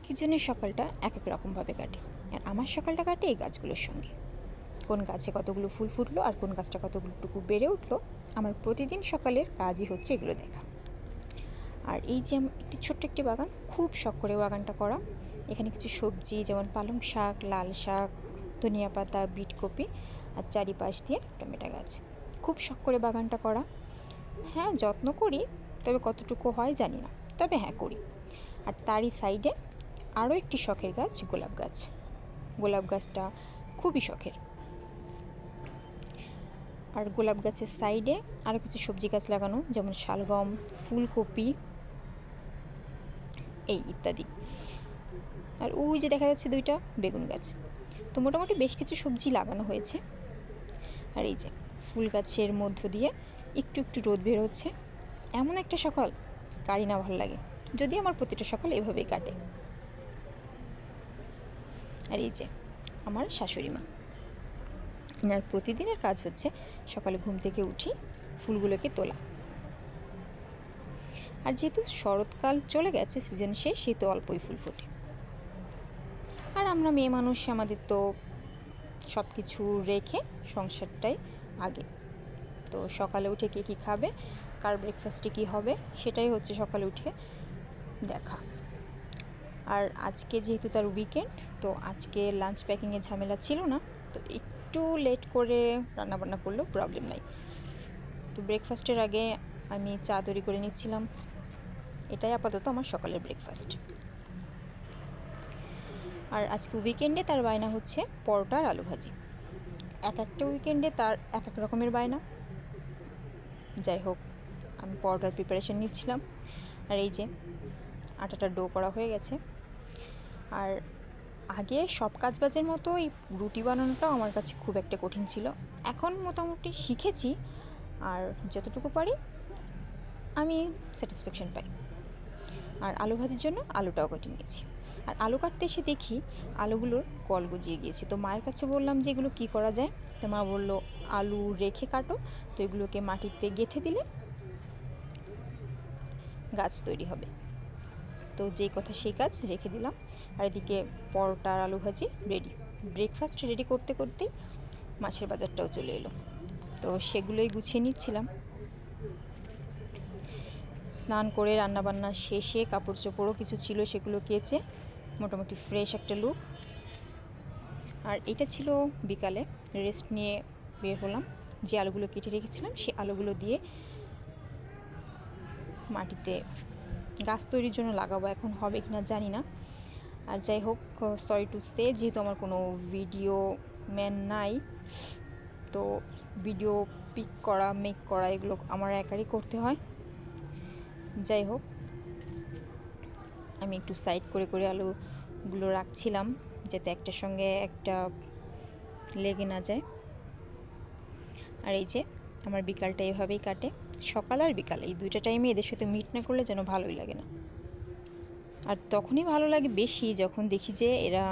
একজনের সকালটা এক এক রকমভাবে কাটে, আর আমার সকালটা কাটে এই গাছগুলোর সঙ্গে। কোন গাছে কতগুলো ফুল ফুটলো আর কোন গাছটা কতগুলোটুকু বেড়ে উঠলো, আমার প্রতিদিন সকালের কাজই হচ্ছে এগুলো দেখা। আর এই যে একটি ছোট্ট একটি বাগান, খুব শখ করে বাগানটা করা। এখানে কিছু সবজি যেমন পালং শাক, লাল শাক, ধনিয়া পাতা, বিট কপি আর চারিপাশ দিয়ে টমেটো গাছ। খুব শখ করে বাগানটা করা। হ্যাঁ, যত্ন করি, তবে কতটুকু হয় জানি না, তবে হ্যাঁ করি। আর তারই সাইডে আরও একটি শখের গাছ, গোলাপ গাছ। গোলাপ গাছটা খুবই শখের। আর গোলাপ গাছের সাইডে আরও কিছু সবজি গাছ লাগানো, যেমন শালগম, ফুলকপি এই ইত্যাদি। আর ওই যে দেখা যাচ্ছে দুইটা বেগুন গাছ। তো মোটামুটি বেশ কিছু সবজি লাগানো হয়েছে। আর এই যে ফুল গাছের মধ্য দিয়ে একটু একটু রোদ বের হচ্ছে। এমন একটা সকাল কারি না ভালো লাগে, যদি আমার প্রতিটা সকাল এভাবেই কাটে। আর এই যে আমার শাশুড়ি মা, এনার প্রতিদিনের কাজ হচ্ছে সকালে ঘুম থেকে উঠি ফুলগুলোকে তোলা। আর যেহেতু শরৎকাল চলে গেছে, সিজন শেষ, সেহেতু অল্পই ফুল ফোটে। আর আমরা মেয়ে মানুষ, আমাদের তো সব কিছু রেখে সংসারটাই আগে। তো সকালে উঠে কে কী খাবে, কার ব্রেকফাস্টে কী হবে, সেটাই হচ্ছে সকালে উঠে দেখা। আর আজকে যেহেতু তার উইকেন্ড, তো আজকে লাঞ্চ প্যাকিংয়ের ঝামেলা ছিল না, তো একটু লেট করে রান্নাবান্না করলেও প্রবলেম নাই। তো ব্রেকফাস্টের আগে আমি চা তৈরি করে নিচ্ছিলাম। এটাই আপাতত আমার সকালের ব্রেকফাস্ট। আর আজকে উইকেন্ডে তার বায়না হচ্ছে পরোটা আর আলু ভাজি। এক একটা উইকেন্ডে তার এক এক রকমের বায়না। যাই হোক, আমি পরোটার প্রিপারেশন নিচ্ছিলাম। আর এই যে আটাটা ডো করা হয়ে গেছে। আর আগে সব কাজবাজের মতো এই রুটি বানানোটাও আমার কাছে খুব একটা কঠিন ছিল। এখন মোটামুটি শিখেছি, আর যতটুকু পারি আমি স্যাটিসফ্যাকশন পাই। আর আলু ভাজির জন্য আলুটাও কেটে নিয়েছি। আর আলু কাটতে এসে দেখি আলুগুলোর কল গজিয়ে গিয়েছে। তো মায়ের কাছে বললাম যে এগুলো কী করা যায়। তো মা বললো আলু রেখে কাটো, তো এগুলোকে মাটিতে গেঁথে দিলে গাছ তৈরি হবে। তো যেই কথা সেই কাজ, রেখে দিলাম। আর এদিকে পরোটা আর আলু ভাজি রেডি। ব্রেকফাস্ট রেডি করতে করতেই মাছের বাজারটাও চলে এলো, তো সেগুলোই গুছিয়ে নিচ্ছিলাম। স্নান করে রান্নাবান্না শেষে কাপড় চোপড়ও কিছু ছিল, সেগুলো কেচে মোটামুটি ফ্রেশ একটা লুক। আর এটা ছিল বিকালে, রেস্ট নিয়ে বের হলাম। যে আলুগুলো কেটে রেখেছিলাম সেই আলুগুলো দিয়ে মাটিতে গাছ তৈরির জন্য লাগাবো। এখন হবে কিনা জানি না। আর যাই হোক, সরি টু সে, যেহেতু আমার কোনো ভিডিও ম্যান নাই, তো ভিডিও পিক করা, মেক করা এগুলো আমার একারই করতে হয়। যাই হোক, আমি একটু সাইড করে করে আলুগুলো রাখছিলাম, যাতে একটার সঙ্গে একটা লেগে না যায়। আর এই যে আমার বিকালটা এভাবেই কাটে। সকাল আর বিকাল এই দুইটা টাইমে এদের সাথে মিট না করলে যেন ভালোই লাগে না। আর তখনই ভালো লাগে বেশি যখন দেখি যে এরা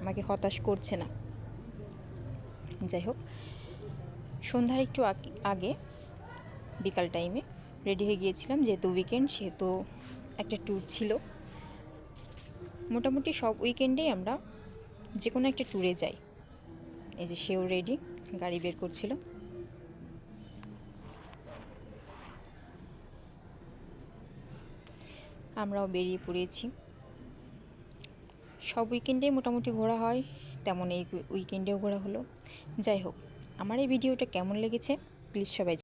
আমাকে হতাশ করছে না। যাই হোক, সন্ধ্যার একটু আগে বিকাল টাইমে রেডি হয়ে গিয়েছিলাম, যেহেতু উইকেন্ড সেহেতু একটা ট্যুর ছিল। মোটামুটি সব উইকেন্ডেই আমরা যে কোনো একটা ট্যুরে যাই। এই যে সেও রেডি, গাড়ি বের করছিল। আমরাও বেরিয়ে পড়েছি। সব উইকেন্ডেই মোটামুটি ঘোরা হয়, তেমন এই উইকেন্ডেও ঘোরা হলো। যাই হোক, আমার এই ভিডিওটা কেমন লেগেছে প্লিজ সবাই